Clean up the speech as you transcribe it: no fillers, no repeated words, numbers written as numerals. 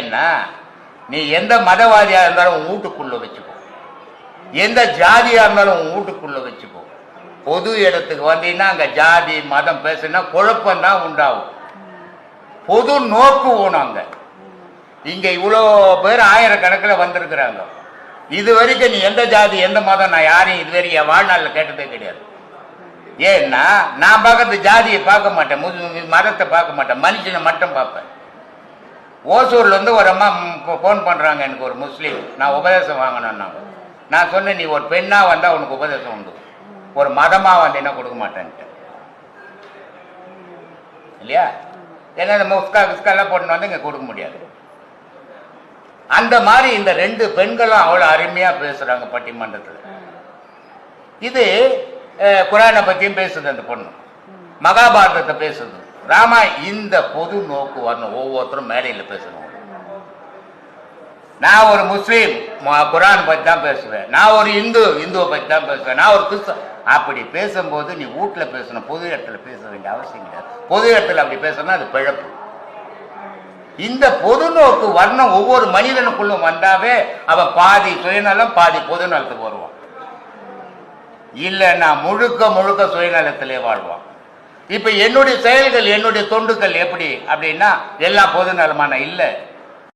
என்ன, நீ எந்த மதவாதியா இருந்தாலும் உன் வீட்டுக்குள்ள வச்சுக்கோ, எந்த ஜாதியா இருந்தாலும் உன் வீட்டுக்குள்ள வச்சுக்கோ. பொது இடத்துக்கு வந்தீங்கன்னா அங்க ஜாதி மதம் பேசுனா குழப்பம் தான் உண்டாகும். பொது நோக்கு ஓணும். அங்க இங்க இவ்வளோ பேர் ஆயிரக்கணக்கில் வந்திருக்கிறாங்க. இது வரைக்கும் நீ எந்த ஜாதி எந்த மதம் நான் யாரையும் இது வரைக்கும் என் வாழ்நாளில் கேட்டதே கிடையாது. ஏன்னா நான் பார்க்கறது ஜாதியை பார்க்க மாட்டேன், மதத்தை பார்க்க மாட்டேன், மனுஷனை மட்டும் பார்ப்பேன். ஓசூர்ல இருந்து ஒரு அம்மா ஃபோன் பண்றாங்க, எனக்கு ஒரு முஸ்லீம், நான் உபதேசம் வாங்கணும்னாங்க. நான் சொன்னேன், நீ ஒரு பெண்ணா வந்தா உனக்கு உபதேசம் உண்டு, ஒரு மதமா வந்தீங்கன்னா கொடுக்க மாட்டேன்ட்டு இல்லையா? ஏன்னா இந்த முஸ்கா கிஸ்காலாம் போட்டு வந்து இங்க கொடுக்க முடியாது. அந்த மாதிரி இந்த ரெண்டு பெண்களும் அவ்வளவு அருமையா பேசுறாங்க பட்டிமன்றத்தில். இது குரானை பத்தியும் பேசுது அந்த பொண்ணு, மகாபாரதத்தை பேசுது, ராமா. இந்த பொது நோக்கு வரணும், ஒவ்வொருத்தரும் மேடையில் பேசணும். நான் ஒரு முஸ்லீம் குரான் பத்தி தான் பேசுவேன், நான் ஒரு இந்துவை பத்தி தான் பேசுவேன், நான் ஒரு கிறிஸ்தவ. அப்படி பேசும்போது நீ வீட்டில் பேசணும், பொது இடத்துல பேச வேண்டிய அவசியம் கிடையாது. பொது இடத்துல அப்படி பேசணும்னா அது பிழப்பு. இந்த பொது நோக்கு வரணும், ஒவ்வொரு மனிதனுக்குள்ளும் வந்தாவே அவன் பாதி சுயநலம் பாதி பொது நலத்துக்கு வருவான். இல்லைன்னா முழுக்க முழுக்க சுயநலத்திலே வாழ்வான். இப்ப என்னுடைய செயல்கள் என்னுடைய தொண்டுகள் எப்படி அப்படின்னா எல்லாம் பொது நலமான இல்லை.